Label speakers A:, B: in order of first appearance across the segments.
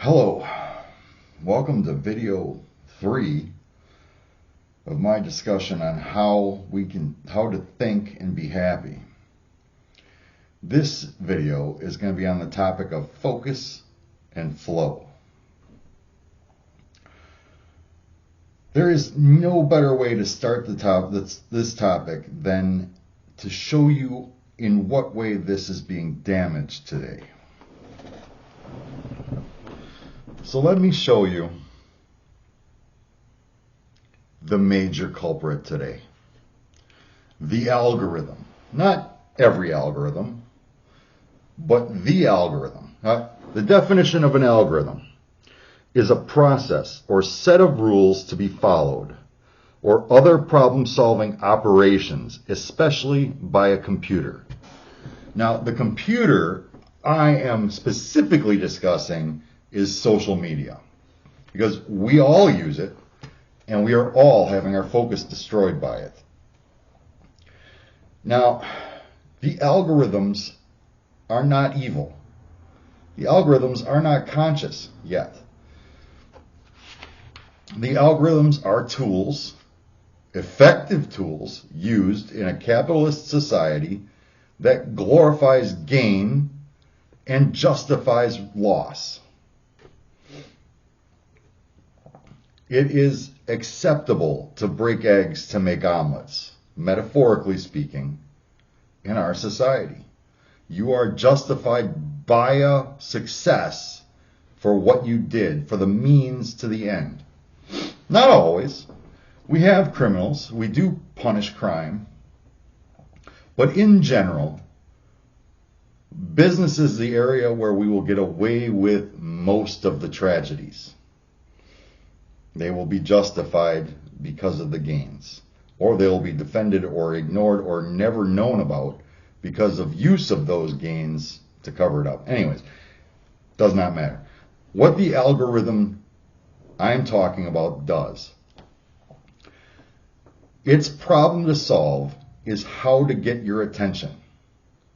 A: Hello, welcome to video 3 of my discussion on how to think and be happy. This video is going to be on the topic of focus and flow. There is no better way to start this topic than to show you in what way this is being damaged today. So let me show you the major culprit today. The algorithm. Not every algorithm, but the algorithm. The definition of an algorithm is a process or set of rules to be followed or other problem-solving operations, especially by a computer. Now, the computer I am specifically discussing is social media, because we all use it and we are all having our focus destroyed by it. Now, the algorithms are not evil. The algorithms are not conscious yet. The algorithms are tools, effective tools, used in a capitalist society that glorifies gain and justifies loss. It is acceptable to break eggs to make omelets, metaphorically speaking, in our society. You are justified by a success for what you did, for the means to the end. Not always. We have criminals. We do punish crime. But in general, business is the area where we will get away with most of the tragedies. They will be justified because of the gains, or they will be defended or ignored or never known about because of use of those gains to cover it up. Anyways, does not matter. What the algorithm I'm talking about does, its problem to solve is how to get your attention.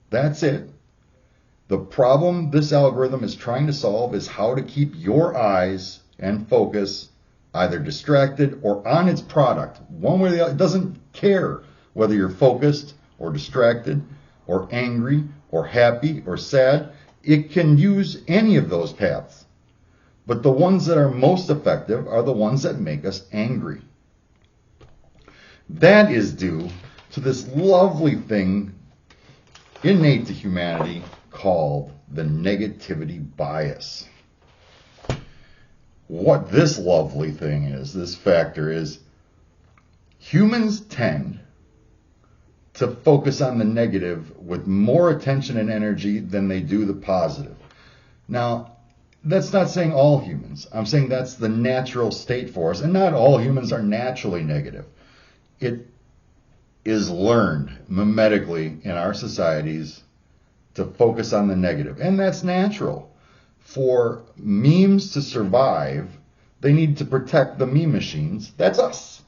A: That's it. The problem this algorithm is trying to solve is how to keep your eyes and focus either distracted or on its product. One way or the other. It doesn't care whether you're focused or distracted or angry or happy or sad. It can use any of those paths. But the ones that are most effective are the ones that make us angry. That is due to this lovely thing innate to humanity called the negativity bias. What this lovely thing is, this factor is, humans tend to focus on the negative with more attention and energy than they do the positive. Now, that's not saying all humans. I'm saying that's the natural state for us, and not all humans are naturally negative. It is learned mimetically in our societies to focus on the negative, and that's natural. For memes to survive, they need to protect the meme machines. That's us.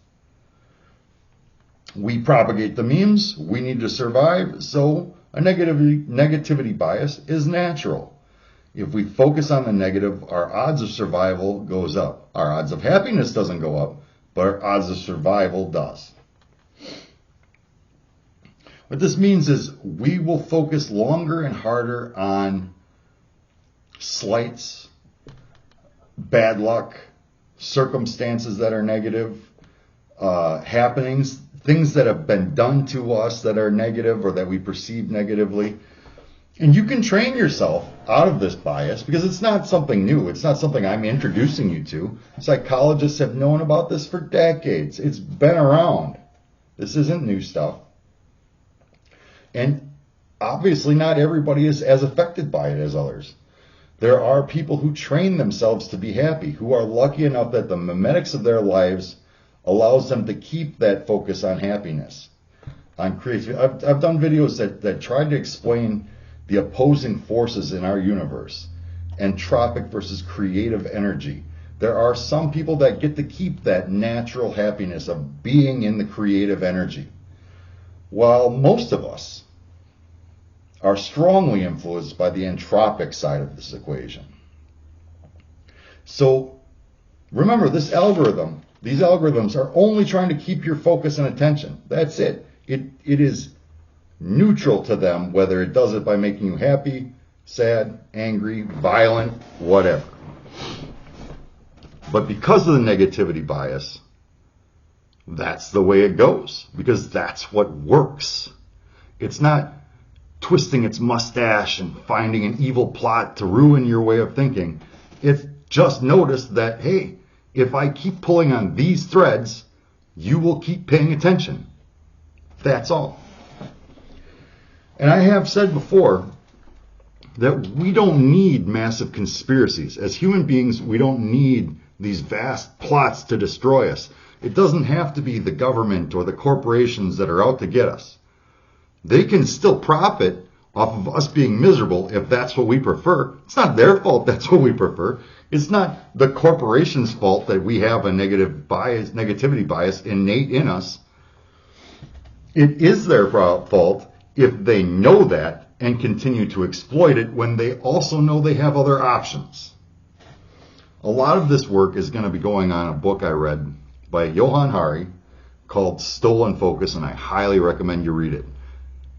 A: We propagate the memes. We need to survive. So a negativity bias is natural. If we focus on the negative, our odds of survival goes up. Our odds of happiness doesn't go up, but our odds of survival does. What this means is we will focus longer and harder on slights, bad luck, circumstances that are negative, happenings, things that have been done to us that are negative or that we perceive negatively. And you can train yourself out of this bias because it's not something new. It's not something I'm introducing you to. Psychologists have known about this for decades. It's been around. This isn't new stuff. And obviously not everybody is as affected by it as others. There are people who train themselves to be happy, who are lucky enough that the mimetics of their lives allows them to keep that focus on happiness, on creativity. I've done videos that try to explain the opposing forces in our universe, entropic versus creative energy. There are some people that get to keep that natural happiness of being in the creative energy, while most of us are strongly influenced by the entropic side of this equation. So remember, these algorithms are only trying to keep your focus and attention. That's it. It is neutral to them whether it does it by making you happy, sad, angry, violent, whatever. But because of the negativity bias, that's the way it goes, because that's what works. It's not twisting its mustache and finding an evil plot to ruin your way of thinking. It's just noticed that, hey, if I keep pulling on these threads, you will keep paying attention. That's all. And I have said before that we don't need massive conspiracies. As human beings, we don't need these vast plots to destroy us. It doesn't have to be the government or the corporations that are out to get us. They can still profit off of us being miserable if that's what we prefer. It's not their fault that's what we prefer. It's not the corporation's fault that we have a negativity bias innate in us. It is their fault if they know that and continue to exploit it when they also know they have other options. A lot of this work is going to be going on a book I read by Johann Hari called Stolen Focus, and I highly recommend you read it.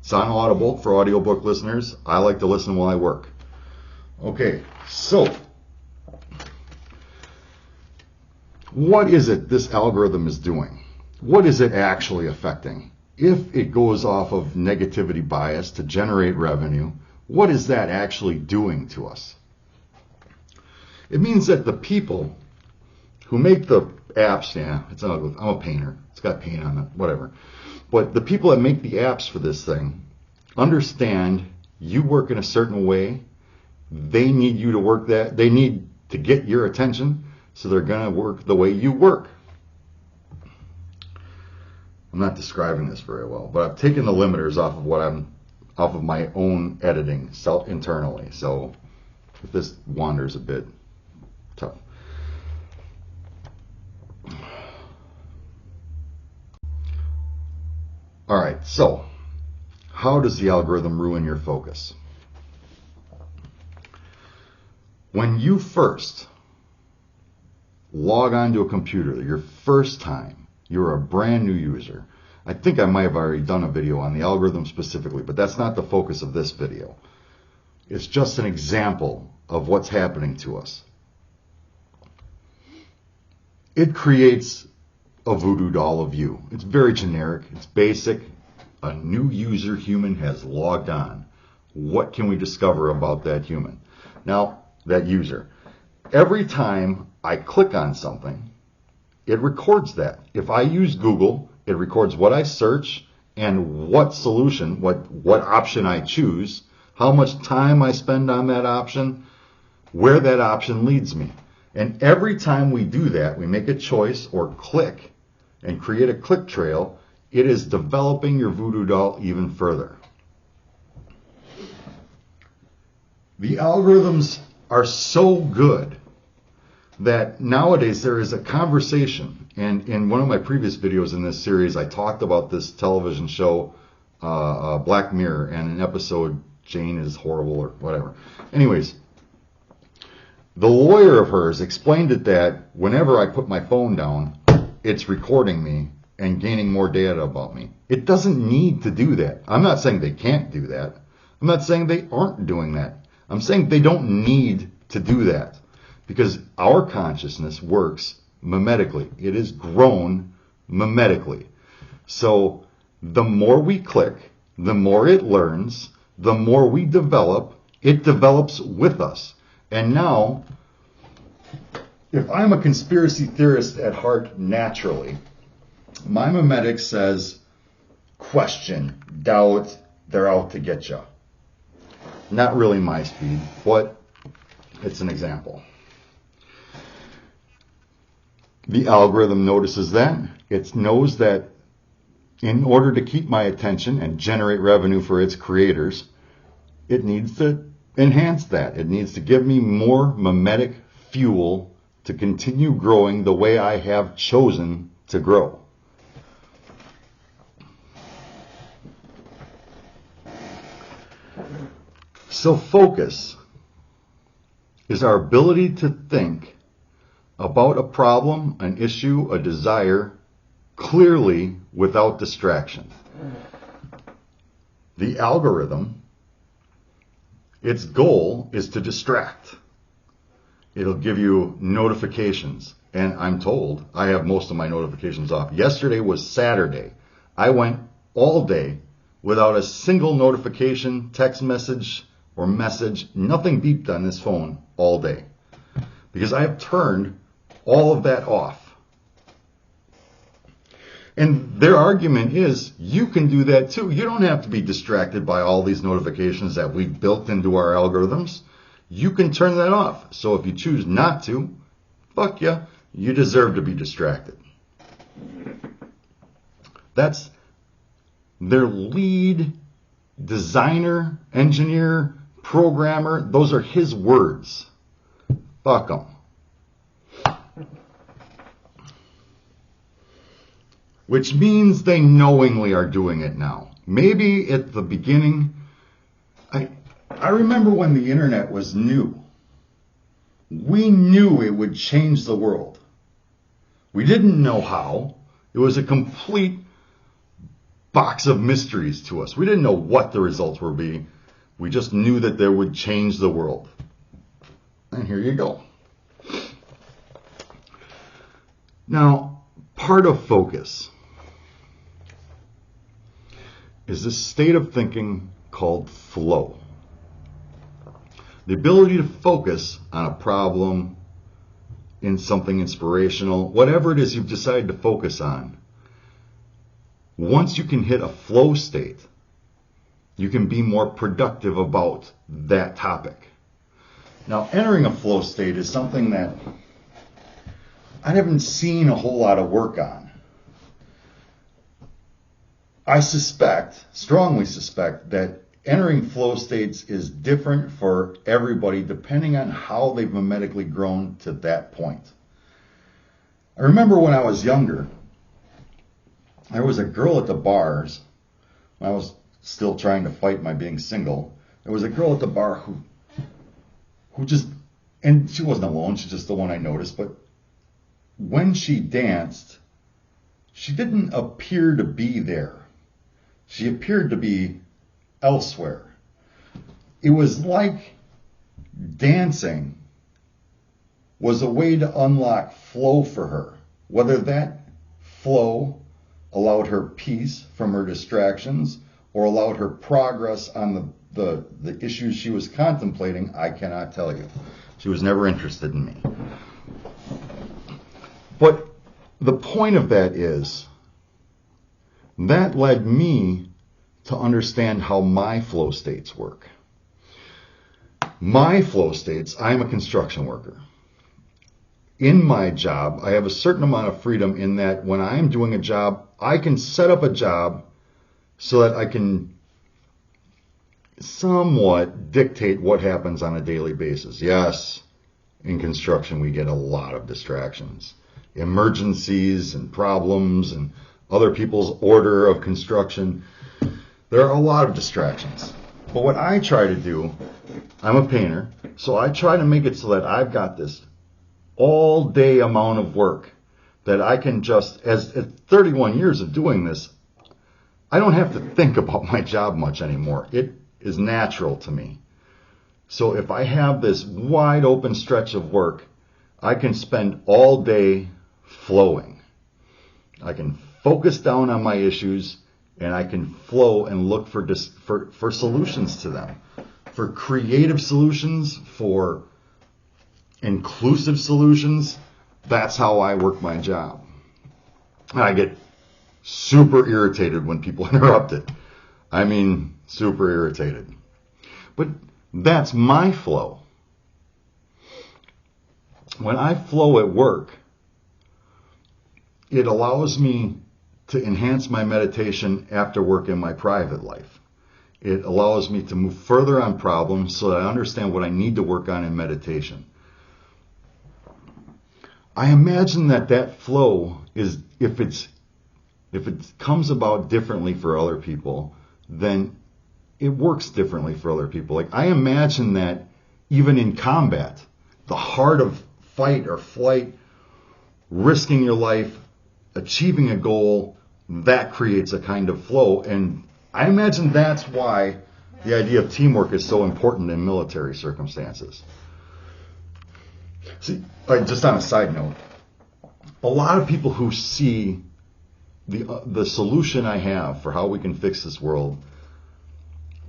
A: It's on Audible for audiobook listeners. I like to listen while I work. Okay, so what is it this algorithm is doing? What is it actually affecting? If it goes off of negativity bias to generate revenue, what is that actually doing to us? It means that the people who make the apps, I'm a painter. It's got paint on it, whatever. But the people that make the apps for this thing understand you work in a certain way. They need you to work that. They need to get your attention, so they're going to work the way you work. I'm not describing this very well, but I've taken the limiters off of my own editing internally. So if this wanders a bit, tough. All right, so how does the algorithm ruin your focus? When you first log onto a computer, your first time, you're a brand new user. I think I might have already done a video on the algorithm specifically, but that's not the focus of this video. It's just an example of what's happening to us. It creates a voodoo doll of you. It's very generic. It's basic. A new user human has logged on. What can we discover about that human? Now, that user. Every time I click on something, it records that. If I use Google, it records what I search and what solution, what option I choose, how much time I spend on that option, where that option leads me. And every time we do that, we make a choice or click and create a click trail, it is developing your voodoo doll even further. The algorithms are so good that nowadays there is a conversation, and in one of my previous videos in this series, I talked about this television show, Black Mirror, and an episode, Jane is horrible or whatever. Anyways, the lawyer of hers explained it that whenever I put my phone down, it's recording me and gaining more data about me. It doesn't need to do that. I'm not saying they can't do that. I'm not saying they aren't doing that. I'm saying they don't need to do that because our consciousness works mimetically. It is grown mimetically. So the more we click, the more it learns, the more we develop, it develops with us. And now, if I'm a conspiracy theorist at heart naturally, my mimetic says, question, doubt, they're out to get you. Not really my speed, but it's an example. The algorithm notices that. It knows that in order to keep my attention and generate revenue for its creators, it needs to enhance that. It needs to give me more mimetic fuel to continue growing the way I have chosen to grow. So focus is our ability to think about a problem, an issue, a desire, clearly without distraction. The algorithm, its goal is to distract. It'll give you notifications. And I'm told I have most of my notifications off. Yesterday was Saturday. I went all day without a single notification, text message, or message. Nothing beeped on this phone all day. Because I have turned all of that off. And their argument is, you can do that too. You don't have to be distracted by all these notifications that we've built into our algorithms. You can turn that off. So if you choose not to, fuck ya, you deserve to be distracted. That's their lead designer, engineer, programmer. Those are his words. Fuck them. Which means they knowingly are doing it now. Maybe at the beginning, I remember when the internet was new. We knew it would change the world. We didn't know how. It was a complete box of mysteries to us. We didn't know what the results would be. We just knew that they would change the world. And here you go. Now, part of focus is this state of thinking called flow. The ability to focus on a problem, in something inspirational, whatever it is you've decided to focus on. Once you can hit a flow state, you can be more productive about that topic. Now, entering a flow state is something that I haven't seen a whole lot of work on. I strongly suspect that entering flow states is different for everybody depending on how they've mimetically grown to that point. I remember when I was younger, there was a girl at the bars, when I was still trying to fight my being single, there was a girl at the bar who just, and she wasn't alone, she's just the one I noticed, but when she danced, she didn't appear to be there. She appeared to be elsewhere. It was like dancing was a way to unlock flow for her. Whether that flow allowed her peace from her distractions or allowed her progress on the issues she was contemplating, I cannot tell you. She was never interested in me. But the point of that is, that led me to understand how my flow states work. My flow states, I'm a construction worker. In my job, I have a certain amount of freedom in that when I'm doing a job, I can set up a job so that I can somewhat dictate what happens on a daily basis. Yes, in construction we get a lot of distractions. Emergencies and problems and other people's order of construction. There are a lot of distractions. But what I try to do, I'm a painter, so I try to make it so that I've got this all day amount of work that I can just, as at 31 years of doing this, I don't have to think about my job much anymore. It is natural to me. So if I have this wide open stretch of work, I can spend all day flowing. I can focus down on my issues and I can flow and look for solutions to them, for creative solutions, for inclusive solutions. That's how I work my job. And I get super irritated when people interrupt it. I mean, super irritated. But that's my flow. When I flow at work, it allows me to enhance my meditation after work in my private life. It allows me to move further on problems so that I understand what I need to work on in meditation. I imagine that flow is, if it comes about differently for other people, then it works differently for other people. Like, I imagine that even in combat, the heart of fight or flight risking your life, achieving a goal, that creates a kind of flow. And I imagine that's why the idea of teamwork is so important in military circumstances. See, like, just on a side note, a lot of people who see the solution I have for how we can fix this world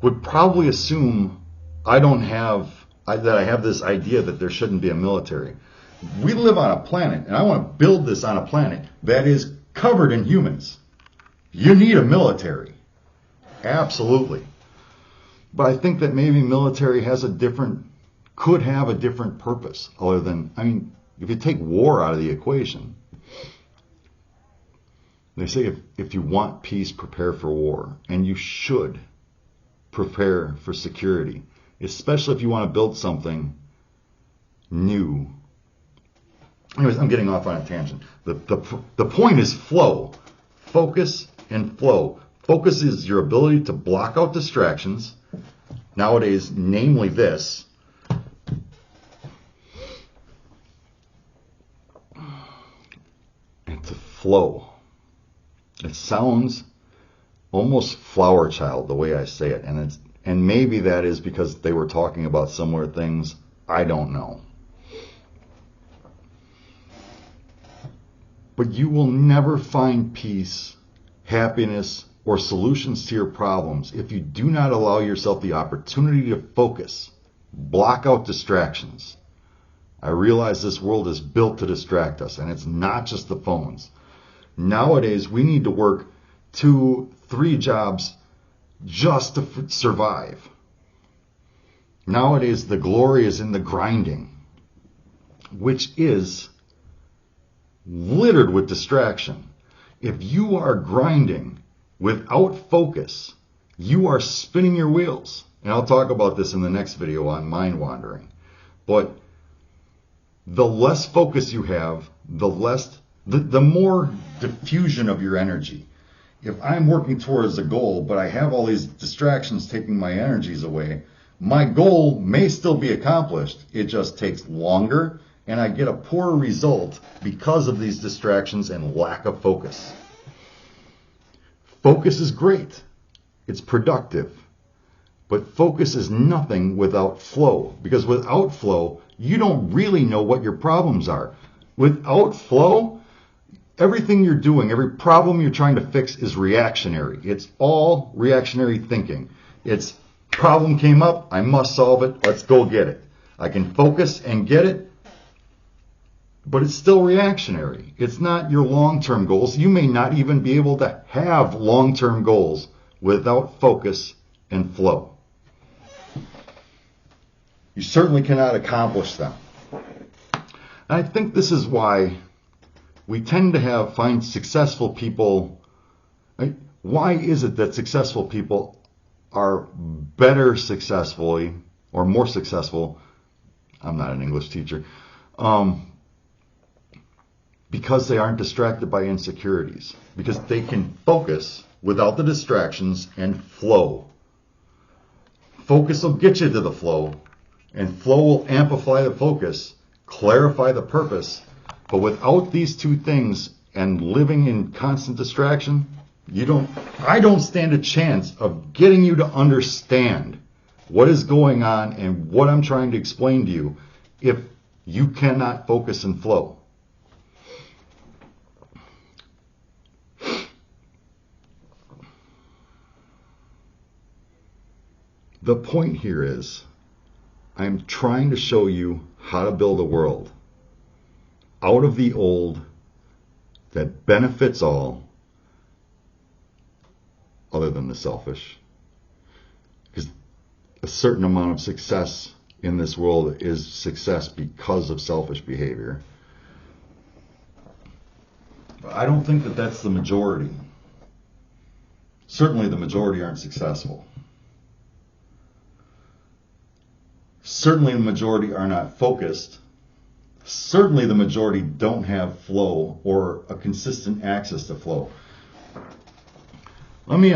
A: would probably assume that I have this idea that there shouldn't be a military. We live on a planet, and I want to build this on a planet that is covered in humans. You need a military. Absolutely. But I think that maybe military could have a different purpose other than, if you take war out of the equation, they say if you want peace, prepare for war. And you should prepare for security, especially if you want to build something new. Anyways, I'm getting off on a tangent. The point is flow. Focus and flow. Focus is your ability to block out distractions. Nowadays, namely this. And to flow. It sounds almost flower child the way I say it. And maybe that is because they were talking about similar things. I don't know. But you will never find peace, happiness, or solutions to your problems if you do not allow yourself the opportunity to focus, block out distractions. I realize this world is built to distract us, and it's not just the phones. Nowadays, we need to work 2-3 jobs just to survive. Nowadays, the glory is in the grinding, which is littered with distraction. If you are grinding without focus, you are spinning your wheels. And I'll talk about this in the next video on mind wandering. But the less focus you have, the more diffusion of your energy. If I'm working towards a goal, but I have all these distractions taking my energies away, my goal may still be accomplished. It just takes longer, and I get a poorer result because of these distractions and lack of focus. Focus is great. It's productive. But focus is nothing without flow. Because without flow, you don't really know what your problems are. Without flow, everything you're doing, every problem you're trying to fix is reactionary. It's all reactionary thinking. It's problem came up, I must solve it, let's go get it. I can focus and get it, but it's still reactionary. It's not your long-term goals. You may not even be able to have long-term goals without focus and flow. You certainly cannot accomplish them. And I think this is why we tend to find successful people. Right? Why is it that successful people are better successfully or more successful? I'm not an English teacher. Because they aren't distracted by insecurities. Because they can focus without the distractions and flow. Focus will get you to the flow, and flow will amplify the focus, clarify the purpose. But without these two things and living in constant distraction, I don't stand a chance of getting you to understand what is going on and what I'm trying to explain to you if you cannot focus and flow. The point here is, I'm trying to show you how to build a world out of the old that benefits all other than the selfish. Because a certain amount of success in this world is success because of selfish behavior. But I don't think that that's the majority. Certainly the majority aren't successful. Certainly the majority are not focused. Certainly the majority don't have flow or a consistent access to flow. Let me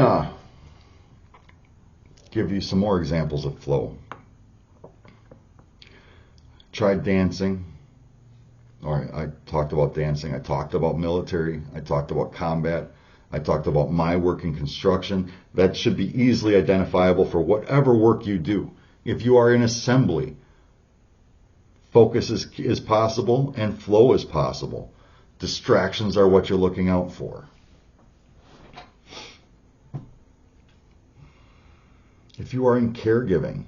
A: give you some more examples of flow. Tried dancing. All right, I talked about dancing. I talked about military. I talked about combat. I talked about my work in construction. That should be easily identifiable for whatever work you do. If you are in assembly, focus is possible and flow is possible. Distractions are what you're looking out for. If you are in caregiving,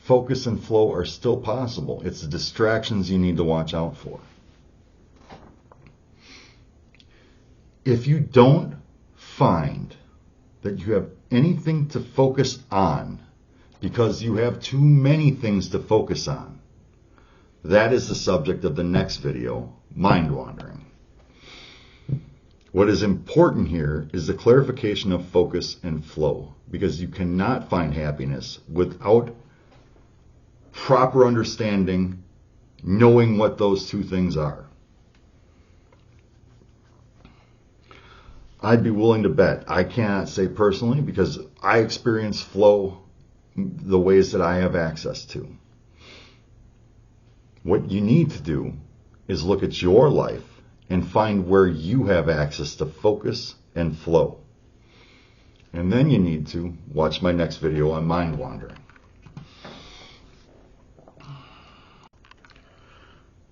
A: focus and flow are still possible. It's the distractions you need to watch out for. If you don't find that you have anything to focus on because you have too many things to focus on, that is the subject of the next video, mind wandering. What is important here is the clarification of focus and flow, because you cannot find happiness without proper understanding, knowing what those two things are. I'd be willing to bet, I cannot say personally because I experience flow the ways that I have access to. What you need to do is look at your life and find where you have access to focus and flow. And then you need to watch my next video on mind wandering.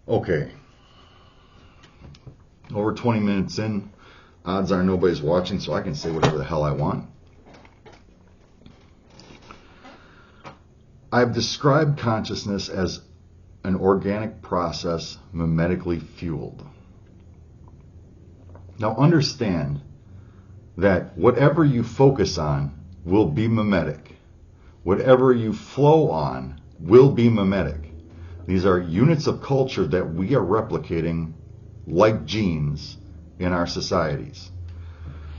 A: Okay. Over 20 minutes in, odds are nobody's watching, so I can say whatever the hell I want. I've described consciousness as an organic process mimetically fueled. Now understand that whatever you focus on will be mimetic. Whatever you flow on will be mimetic. These are units of culture that we are replicating like genes in our societies.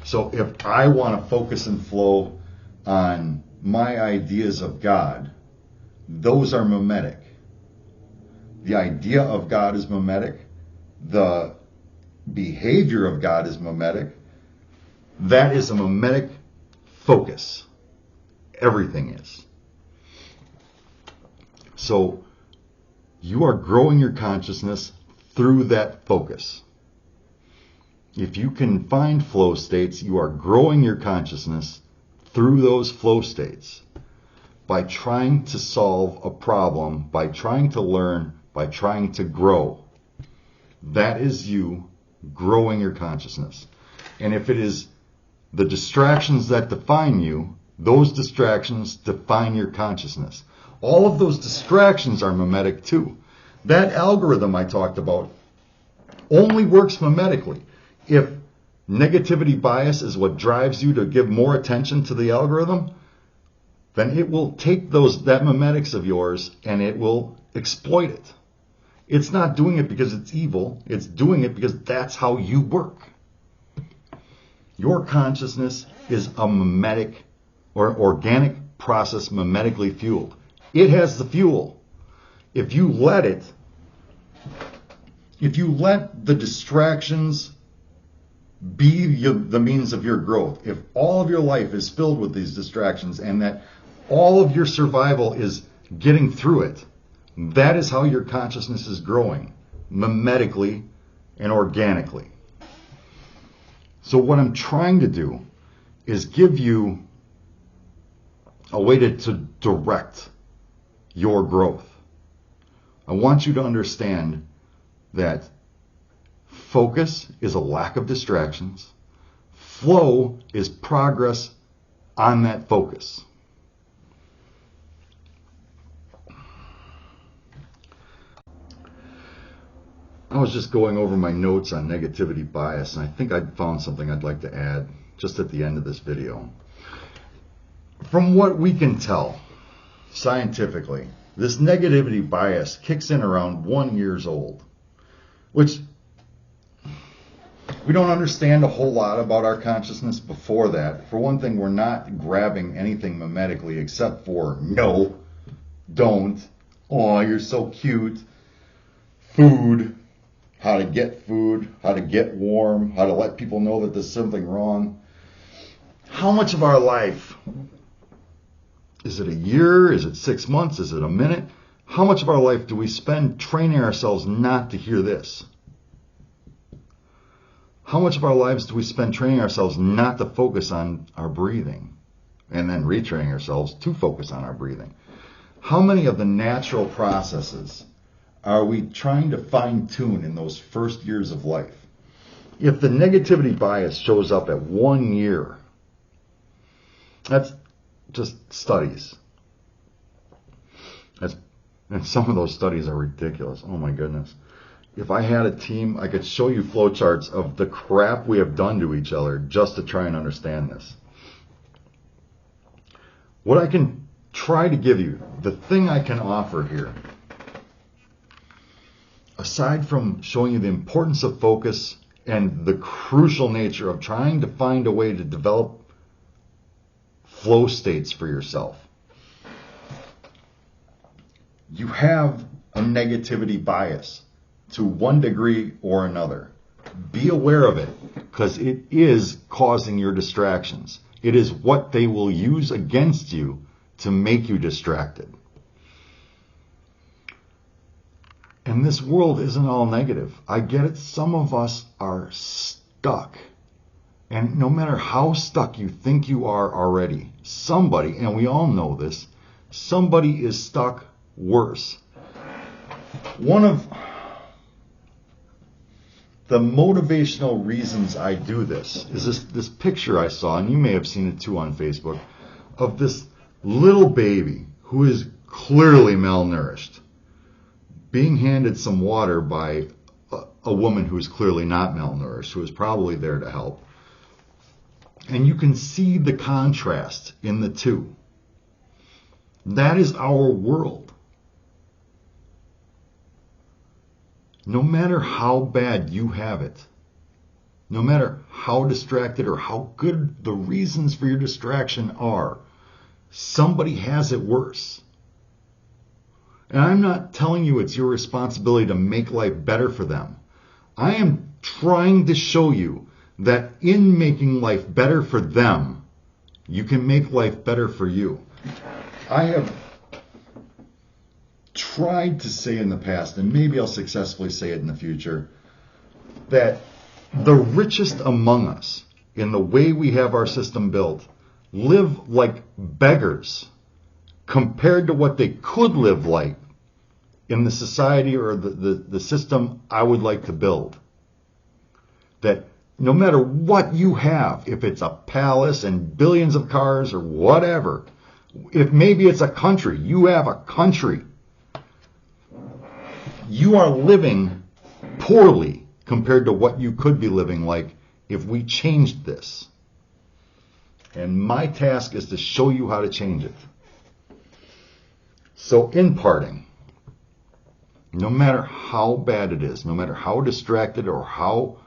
A: So if I want to focus and flow on my ideas of God, those are mimetic. The idea of God is mimetic. The behavior of God is mimetic. That is a mimetic focus. Everything is. So you are growing your consciousness through that focus. If you can find flow states, you are growing your consciousness through those flow states by trying to solve a problem, by trying to learn, by trying to grow. That is you growing your consciousness. And if it is the distractions that define you, those distractions define your consciousness. All of those distractions are mimetic too. That algorithm I talked about only works mimetically. If negativity bias is what drives you to give more attention to the algorithm, then it will take that mimetics of yours and it will exploit it. It's not doing it because it's evil. It's doing it because that's how you work. Your consciousness is a mimetic or organic process mimetically fueled. It has the fuel. If you let the distractions be the means of your growth, if all of your life is filled with these distractions and that all of your survival is getting through it, that is how your consciousness is growing, mimetically and organically. So what I'm trying to do is give you a way to direct your growth. I want you to understand that focus is a lack of distractions. Flow is progress on that focus. I was just going over my notes on negativity bias, and I think I found something I'd like to add just at the end of this video. From what we can tell scientifically, this negativity bias kicks in around 1 year old, which we don't understand a whole lot about our consciousness before that. For one thing, we're not grabbing anything mimetically except for no, don't, oh, you're so cute, food, how to get food, how to get warm, how to let people know that there's something wrong. How much of our life, is it a year, is it 6 months, is it a minute? How much of our life do we spend training ourselves not to hear this? How much of our lives do we spend training ourselves not to focus on our breathing and then retraining ourselves to focus on our breathing? How many of the natural processes are we trying to fine tune in those first years of life? If the negativity bias shows up at 1 year, that's just studies. And some of those studies are ridiculous. Oh my goodness. If I had a team, I could show you flowcharts of the crap we have done to each other just to try and understand this. What I can try to give you, the thing I can offer here, aside from showing you the importance of focus and the crucial nature of trying to find a way to develop flow states for yourself, you have a negativity bias to one degree or another. Be aware of it, because it is causing your distractions. It is what they will use against you to make you distracted. And this world isn't all negative. I get it. Some of us are stuck. And no matter how stuck you think you are already, somebody, and we all know this, somebody is stuck worse. One of the motivational reasons I do this is this picture I saw, and you may have seen it too on Facebook, of this little baby who is clearly malnourished, being handed some water by a woman who is clearly not malnourished, who is probably there to help. And you can see the contrast in the two. That is our world. No matter how bad you have it, no matter how distracted or how good the reasons for your distraction are, somebody has it worse. And I'm not telling you it's your responsibility to make life better for them. I am trying to show you that in making life better for them, you can make life better for you. I have tried to say in the past, and maybe I'll successfully say it in the future, that the richest among us, in the way we have our system built, live like beggars compared to what they could live like in the society or the system I would like to build. That no matter what you have, if it's a palace and billions of cars or whatever, if maybe it's a country, you have a country, you are living poorly compared to what you could be living like if we changed this. And my task is to show you how to change it. So in parting, no matter how bad it is, no matter how distracted or how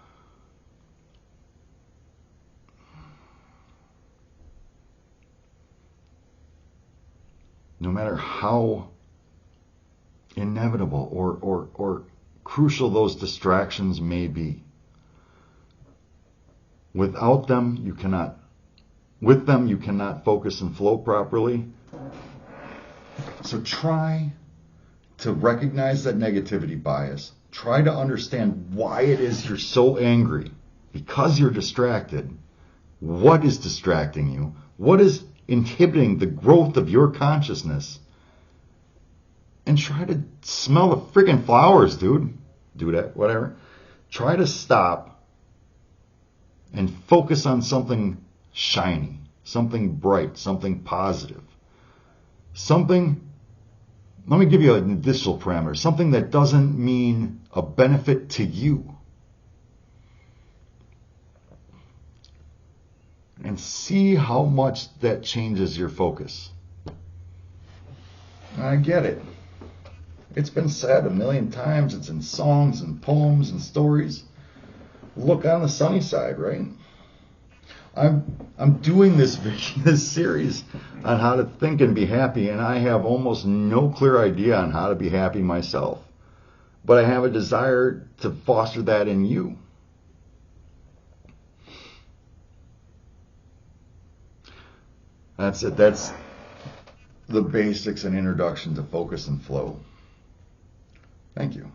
A: no matter how inevitable or crucial those distractions may be, without them you cannot, with them you cannot focus and flow properly. So try to recognize that negativity bias. Try to understand why it is you're so angry, because you're distracted. What is distracting you? What is inhibiting the growth of your consciousness? And try to smell the friggin' flowers, dude. Do that, whatever. Try to stop and focus on something shiny, something bright, something positive. Something, let me give you an additional parameter, something that doesn't mean a benefit to you. And see how much that changes your focus. I get it. It's been said a million times. It's in songs and poems and stories. Look on the sunny side, right? I'm doing this series on how to think and be happy, and I have almost no clear idea on how to be happy myself. But I have a desire to foster that in you. That's it. That's the basics and introduction to focus and flow. Thank you.